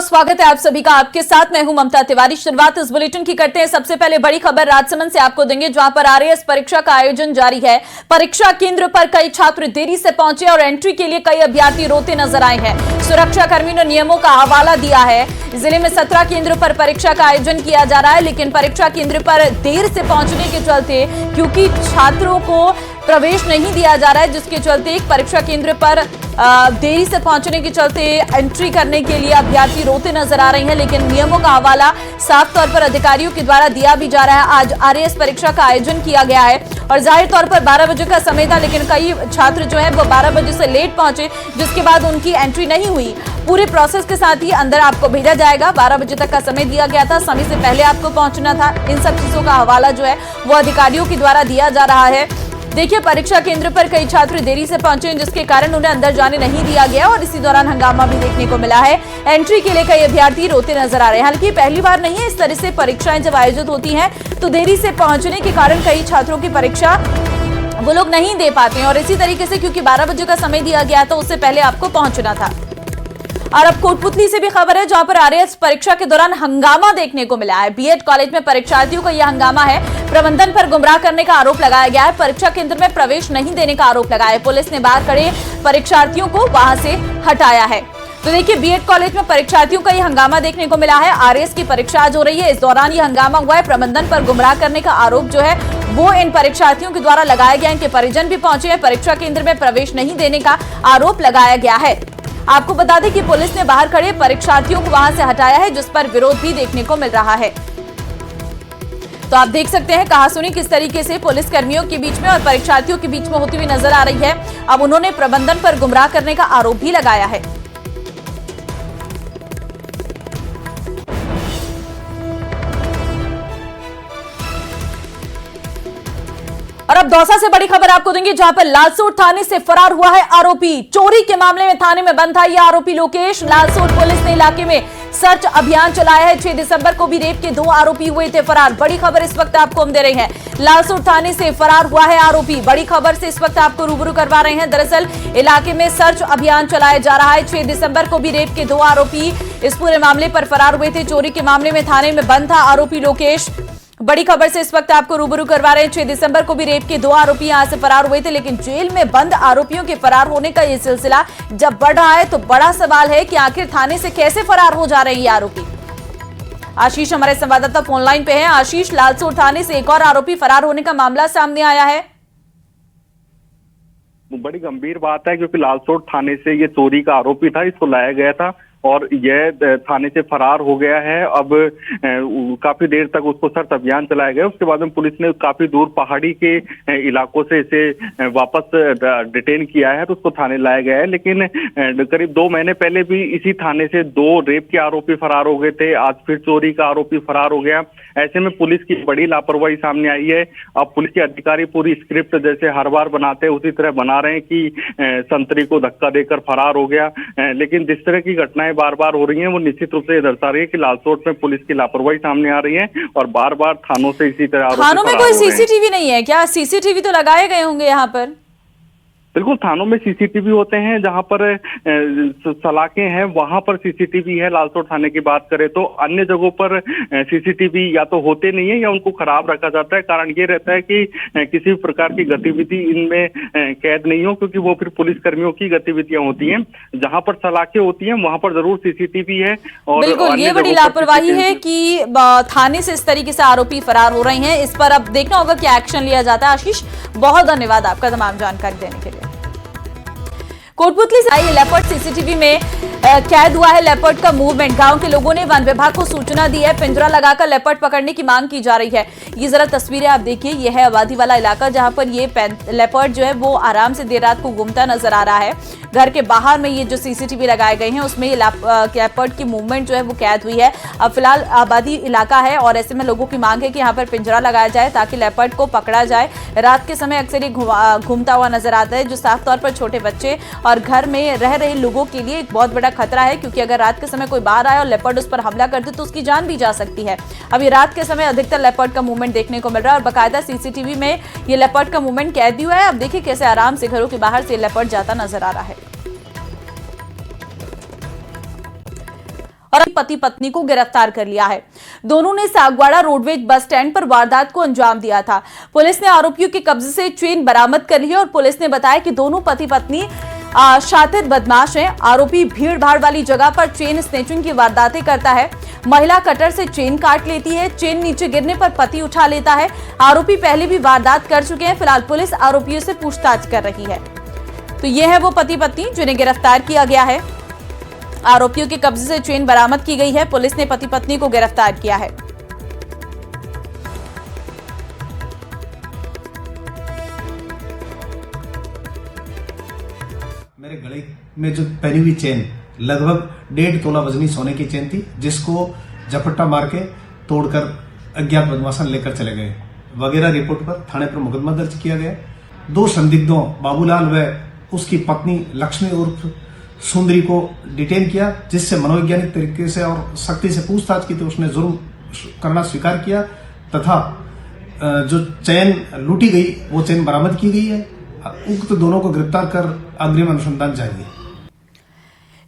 स्वागत है आप सभी का। आपके साथ मैं हूं ममता तिवारी। शुरुआत इस बुलेटिन की करते हैं। सबसे पहले बड़ी खबर राजसमंद से आपको देंगे, जहां पर आरएएस परीक्षा का आयोजन जारी है। परीक्षा केंद्र पर कई छात्र देरी से पहुंचे और एंट्री के लिए कई अभ्यर्थी रोते नजर आए हैं। सुरक्षा कर्मियों ने नियमों का हवाला दिया है। जिले में 17 केंद्रों पर परीक्षा का आयोजन किया जा रहा है, लेकिन परीक्षा केंद्र पर देर से पहुंचने के चलते, क्योंकि छात्रों को प्रवेश नहीं दिया जा रहा है, जिसके चलते एक परीक्षा केंद्र पर देरी से पहुंचने के चलते एंट्री करने के लिए अभ्यर्थी रोते नजर आ रहे हैं। लेकिन नियमों का हवाला साफ तौर पर अधिकारियों के द्वारा दिया भी जा रहा है। आज आरएएस परीक्षा का आयोजन किया गया है और जाहिर तौर पर 12 बजे का समय था, लेकिन कई छात्र जो है वो 12 बजे से लेट पहुंचे, जिसके बाद उनकी एंट्री नहीं हुई। पूरे प्रोसेस के साथ ही अंदर आपको भेजा जाएगा। 12 बजे तक का समय दिया गया था, समय से पहले आपको पहुंचना था। इन सब चीजों का हवाला जो है वो अधिकारियों के द्वारा दिया जा रहा है। देखिए, परीक्षा केंद्र पर कई छात्र देरी से पहुंचे, जिसके कारण उन्हें अंदर जाने नहीं दिया गया और इसी दौरान हंगामा भी देखने को मिला है। एंट्री के लिए कई अभ्यर्थी रोते नजर आ रहे हैं। हालांकि पहली बार नहीं है इस तरह से परीक्षाएं जब आयोजित होती हैं तो देरी से पहुंचने के कारण कई छात्रों की परीक्षा वो लोग नहीं दे पाते हैं। और इसी तरीके से क्योंकि 12 बजे का समय दिया गया तो उससे पहले आपको पहुंचना था। और अब कोटपुतली से भी खबर है, जहां पर आरएएस परीक्षा के दौरान हंगामा देखने को मिला है। बीएड कॉलेज में परीक्षार्थियों का यह हंगामा है। प्रबंधन पर गुमराह करने का आरोप लगाया गया है। परीक्षा केंद्र में प्रवेश नहीं देने का आरोप लगाया है। पुलिस ने बाहर खड़े परीक्षार्थियों को वहां से हटाया है। तो देखिए, बीएड कॉलेज में परीक्षार्थियों का यह हंगामा देखने को मिला है। आरएएस की परीक्षा आज हो रही है, इस दौरान यह हंगामा हुआ है। प्रबंधन पर गुमराह करने का आरोप जो है वो इन परीक्षार्थियों के द्वारा लगाया गया है। इनके परिजन भी पहुंचे हैं। परीक्षा केंद्र में प्रवेश नहीं देने का आरोप लगाया गया है। आपको बता दें कि पुलिस ने बाहर खड़े परीक्षार्थियों को वहां से हटाया है, जिस पर विरोध भी देखने को मिल रहा है। तो आप देख सकते हैं कहासुनी किस तरीके से पुलिस कर्मियों के बीच में और परीक्षार्थियों के बीच में होती हुई नजर आ रही है। अब उन्होंने प्रबंधन पर गुमराह करने का आरोप भी लगाया है। और अब दौसा से बड़ी खबर आपको देंगे, जहां पर लालसोट थाने से फरार हुआ है आरोपी। चोरी के मामले में थाने में बंद था यह आरोपी लोकेश। लालसोट पुलिस ने इलाके में सर्च अभियान चलाया है। 6 दिसंबर को भी रेप के 2 आरोपी हुए थे फरार। बड़ी खबर इस वक्त आपको हम दे रहे हैं। लालसोट थाने से फरार हुआ है आरोपी। बड़ी खबर से इस वक्त आपको रूबरू करवा रहे हैं। दरअसल इलाके में सर्च अभियान चलाया जा रहा है। 6 दिसंबर को भी रेप के 2 आरोपी इस पूरे मामले पर फरार हुए थे। चोरी के मामले में थाने में बंद था आरोपी लोकेश। बड़ी खबर से इस वक्त आपको रूबरू करवा रहे हैं। 6 दिसंबर को भी रेप के 2 आरोपी यहां से फरार हुए थे, लेकिन जेल में बंद आरोपियों के फरार होने का यह सिलसिला जब बढ़ रहा है तो बड़ा सवाल है कि आखिर थाने से कैसे फरार हो जा रहे हैं ये आरोपी। आशीष हमारे संवाददाता फोन लाइन पे हैं। आशीष, लालसोट थाने से एक और आरोपी फरार होने का मामला सामने आया है। बड़ी गंभीर बात है, क्योंकि लालसोट थाने से ये चोरी का आरोपी था, इसको लाया गया था और यह थाने से फरार हो गया है। अब काफी देर तक उसको सर्च अभियान चलाया गया। उसके बाद में पुलिस ने काफी दूर पहाड़ी के इलाकों से इसे वापस डिटेन किया है, तो उसको थाने लाया गया है। लेकिन करीब 2 महीने पहले भी इसी थाने से 2 रेप के आरोपी फरार हो गए थे। आज फिर चोरी का आरोपी फरार हो गया। ऐसे में पुलिस की बड़ी लापरवाही सामने आई है। अब पुलिस के अधिकारी पूरी स्क्रिप्ट जैसे हर बार बनाते हैं उसी तरह बना रहे हैं कि संतरी को धक्का देकर फरार हो गया। लेकिन जिस तरह की घटनाएं बार बार हो रही हैं वो निश्चित रूप से ये दर्शा रही है कि लालसोट में पुलिस की लापरवाही सामने आ रही है और बार बार थानों से इसी तरह थानों में कोई सीसीटीवी नहीं है क्या? सीसीटीवी तो लगाए गए होंगे यहाँ पर। बिल्कुल, थानों में सीसीटीवी होते हैं। जहां पर सलाखें हैं वहां पर सीसीटीवी है। लालसोट थाने की बात करें तो अन्य जगहों पर सीसीटीवी या तो होते नहीं है या उनको खराब रखा जाता है। कारण ये रहता है कि किसी प्रकार की गतिविधि इनमें कैद नहीं हो, क्योंकि वो फिर पुलिस कर्मियों की गतिविधियां होती हैं। जहां पर सलाखें होती हैं वहां पर जरूर सीसीटीवी है। और बिल्कुल, ये बड़ी लापरवाही है कि थाने से इस तरीके से आरोपी फरार हो रहे हैं। इस पर अब देखना होगा कि एक्शन लिया जाता है। आशीष, बहुत धन्यवाद आपका तमाम जानकारी देने के लिए। कोटपुतली से आई लेपर्ड सीसीटीवी में कैद हुआ है लेपर्ड का मूवमेंट। गांव के लोगों ने वन विभाग को सूचना दी है। पिंजरा लगाकर लेपर्ड पकड़ने की मांग की जा रही है। ये जरा तस्वीरें आप देखिए, ये है आबादी वाला इलाका जहां पर ये लेपर्ड जो है वो आराम से देर रात को घूमता नजर आ रहा है। घर के बाहर में ये जो सीसीटीवी लगाए गए हैं उसमें ये लेपर्ड की मूवमेंट जो है वो कैद हुई है। अब फिलहाल आबादी इलाका है और ऐसे में लोगों की मांग है कि यहाँ पर पिंजरा लगाया जाए ताकि लेपर्ड को पकड़ा जाए। रात के समय अक्सर ये घूमता हुआ नजर आता है, जो साफ तौर पर छोटे बच्चे और घर में रह रहे लोगों के लिए एक बहुत बड़ा खतरा है, क्योंकि अगर रात के समय कोई बाहर आए और लेपर्ड उस पर हमला कर दे तो उसकी जान भी जा सकती है। अभी रात के समय अधिकतर लेपर्ड का मूवमेंट देखने को मिल रहा है और बाकायदा सीसीटीवी में ये लेपर्ड का मूवमेंट कैद भी हुआ है। अब देखिए कैसे आराम से घरों के बाहर से लेपर्ड जाता नजर आ रहा है। और पति पत्नी को गिरफ्तार कर लिया है। दोनों ने सागवाड़ा रोडवेज बस स्टैंड पर वारदात को अंजाम दिया था। पुलिस ने आरोपियों के कब्जे से चेन बरामद कर ली है और पुलिस ने बताया कि दोनों पति पत्नी शातिर बदमाश हैं। आरोपी भीड़ भाड़ वाली जगह पर चेन स्नेचिंग की वारदातें करता है। महिला कटर से चेन काट लेती है। चेन नीचे गिरने पर पति उठा लेता है। आरोपी पहले भी वारदात कर चुके हैं। फिलहाल पुलिस आरोपियों से पूछताछ कर रही है। तो ये है वो पति पत्नी जिन्हें गिरफ्तार किया गया है। आरोपियों के कब्जे से चेन बरामद की गई है। पुलिस ने पति पत्नी को गिरफ्तार किया है। मेरे गले में जो पहनी हुई चेन लगभग 1.5 तोला वजनी सोने की चेन थी, जिसको झपट्टा मार के तोड़कर अज्ञात बदमाशन लेकर चले गए। वगैरह रिपोर्ट पर थाने पर मुकदमा दर्ज किया गया। 2 संदिग्धों बाबूलाल व उसकी पत्नी लक्ष्मी उर्फ सुंदरी को डिटेन किया, जिससे मनोवैज्ञानिक तरीके से और सख्ती से पूछताछ की तो उसने जुर्म करना स्वीकार किया तथा जो चेन लूटी गई वो चेन बरामद की गई है। उक्त दोनों को गिरफ्तार कर अग्रिम अनुसंधान जारी है।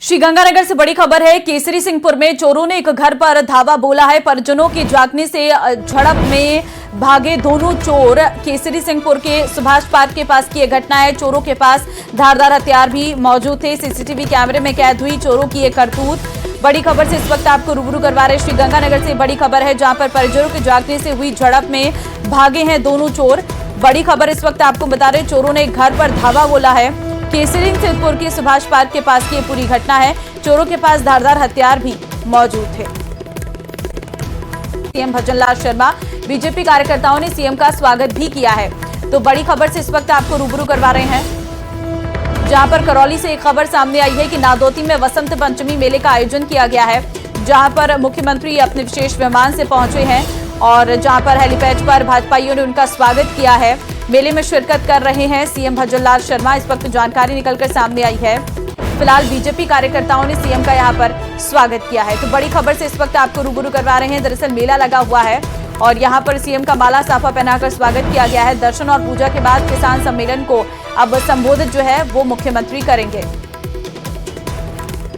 श्रीगंगानगर से बड़ी खबर है। केसरी सिंहपुर में चोरों ने एक घर पर धावा बोला है। परिजनों के जागने से झड़प में भागे दोनों चोर। केसरी सिंहपुर के सुभाष पार्क के पास की यह घटना है। चोरों के पास धारदार हथियार भी मौजूद थे। सीसीटीवी कैमरे में कैद हुई चोरों की ये करतूत। बड़ी खबर से इस वक्त आपको रूबरू करवा रहे श्रीगंगानगर से बड़ी खबर है, जहां पर परिजनों के जागने से हुई झड़प में भागे हैं दोनों चोर। बड़ी खबर इस वक्त आपको बता रहे, चोरों ने घर पर धावा बोला है। केसरी सिंहपुर के सुभाष पार्क के पास की ये पूरी घटना है। चोरों के पास धारदार हथियार भी मौजूद थे। सीएम भजनलाल शर्मा, बीजेपी कार्यकर्ताओं ने सीएम का स्वागत भी किया है। तो बड़ी खबर से इस वक्त आपको रूबरू करवा रहे हैं, जहां पर करौली से एक खबर सामने आई है कि नादौती में वसंत पंचमी मेले का आयोजन किया गया है, जहां पर मुख्यमंत्री अपने विशेष विमान से पहुंचे हैं और जहां पर हेलीपैड पर भाजपाइयों ने उनका स्वागत किया है। मेले में शिरकत कर रहे हैं सीएम भजनलाल शर्मा। इस वक्त जानकारी निकलकर सामने आई है। फिलहाल बीजेपी कार्यकर्ताओं ने सीएम का यहां पर स्वागत किया है। तो बड़ी खबर से इस वक्त आपको रूबरू करवा रहे हैं। दरअसल मेला लगा हुआ है और यहां पर सीएम का माला साफा पहनाकर स्वागत किया गया है। दर्शन और पूजा के बाद किसान सम्मेलन को अब संबोधित जो है वो मुख्यमंत्री करेंगे।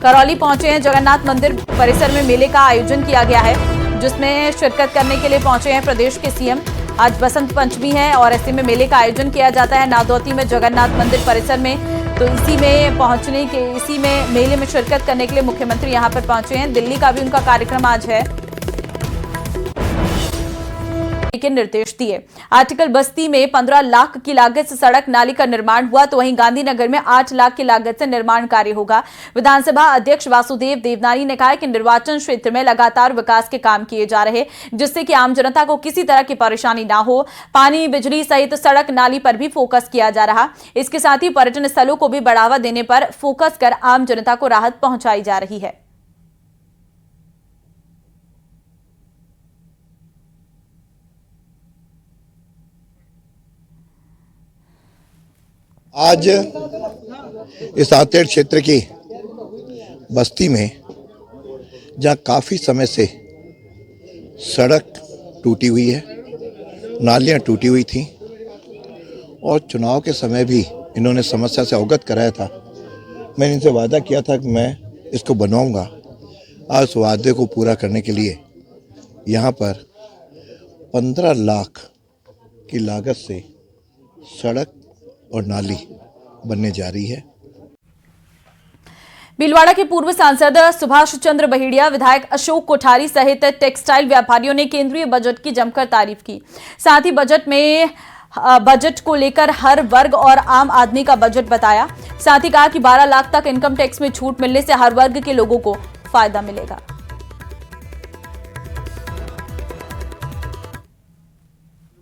करौली पहुंचे हैं। जगन्नाथ मंदिर परिसर में मेले का आयोजन किया गया है, जिसमें शिरकत करने के लिए पहुंचे हैं प्रदेश के सीएम। आज बसंत पंचमी है और ऐसे में मेले का आयोजन किया जाता है नादौती में जगन्नाथ मंदिर परिसर में। तो इसी में मेले में शिरकत करने के लिए मुख्यमंत्री यहां पर पहुंचे हैं। दिल्ली का भी उनका कार्यक्रम आज है के निर्देश दिए। आर्टिकल बस्ती में 15 लाख की लागत से सड़क नाली का निर्माण हुआ, तो वहीं गांधीनगर में 8 लाख की लागत से निर्माण कार्य होगा। विधानसभा अध्यक्ष वासुदेव देवनानी ने कहा कि निर्वाचन क्षेत्र में लगातार विकास के काम किए जा रहे, जिससे कि आम जनता को किसी तरह की परेशानी ना हो। पानी, बिजली सहित सड़क नाली पर भी फोकस किया जा रहा। इसके साथ ही पर्यटन स्थलों को भी बढ़ावा देने पर फोकस कर आम जनता को राहत पहुंचाई जा रही है। आज इस आतेड़ क्षेत्र की बस्ती में, जहाँ काफ़ी समय से सड़क टूटी हुई है, नालियाँ टूटी हुई थी और चुनाव के समय भी इन्होंने समस्या से अवगत कराया था। मैंने इनसे वादा किया था कि मैं इसको बनवाऊंगा। आज उस वादे को पूरा करने के लिए यहाँ पर 15 लाख की लागत से सड़क और नाली बनने जा रही है। भीलवाड़ा के पूर्व सांसद सुभाष चंद्र बहेड़िया, विधायक अशोक कोठारी सहित टेक्सटाइल व्यापारियों ने केंद्रीय बजट की जमकर तारीफ की। साथ ही बजट को लेकर हर वर्ग और आम आदमी का बजट बताया। साथ ही कहा कि 12 लाख तक इनकम टैक्स में छूट मिलने से हर वर्ग के लोगों को फायदा मिलेगा।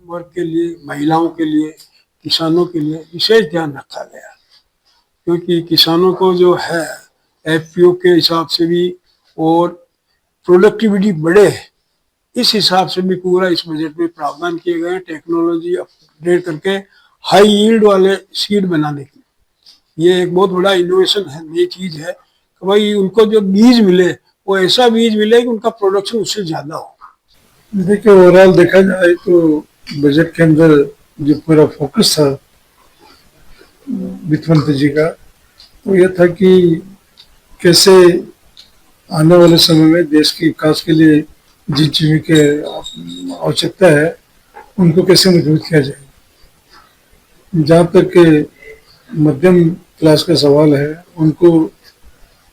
वर्ग के लिए, महिलाओं के लिए, किसानों के लिए विशेष ध्यान रखा गया, क्योंकि किसानों को जो है एफपीओ के हिसाब से भी और प्रोडक्टिविटी बढ़े, इस हिसाब से भी पूरा इस बजट में प्रावधान किए गए हैं। टेक्नोलॉजी अपग्रेड करके हाई यील्ड वाले सीड बनाने की, ये एक बहुत बड़ा इनोवेशन है, नई चीज है कि भाई उनको जो बीज मिले वो ऐसा बीज मिले कि उनका प्रोडक्शन उससे ज्यादा हो। देखिए, ओवरऑल देखा जाए तो बजट के अंदर जो पूरा फोकस था वित्त मंत्री जी का, वो ये था कि कैसे आने वाले समय में देश के विकास के लिए जिन चीजों की आवश्यकता है उनको कैसे मजबूत किया जाए। जहाँ तक के मध्यम क्लास का सवाल है, उनको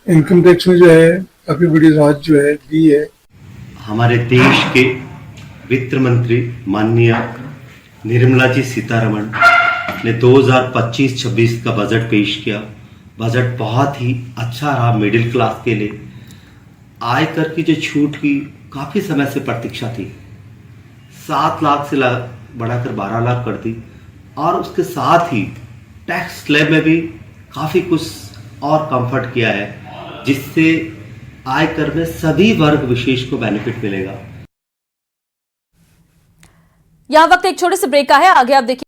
इनकम टैक्स में जो है काफी बड़ी राहत जो है दी है। हमारे देश के वित्त मंत्री माननीय निर्मला जी सीतारमण ने 2025-26 का बजट पेश किया। बजट बहुत ही अच्छा रहा मिडिल क्लास के लिए। आयकर की जो छूट की काफ़ी समय से प्रतीक्षा थी, 7 लाख से बढ़ाकर 12 लाख कर दी, और उसके साथ ही टैक्स स्लैब में भी काफ़ी कुछ और कंफर्ट किया है, जिससे आयकर में सभी वर्ग विशेष को बेनिफिट मिलेगा। यहां वक्त एक छोटे से ब्रेक का है, आगे आप देखिए।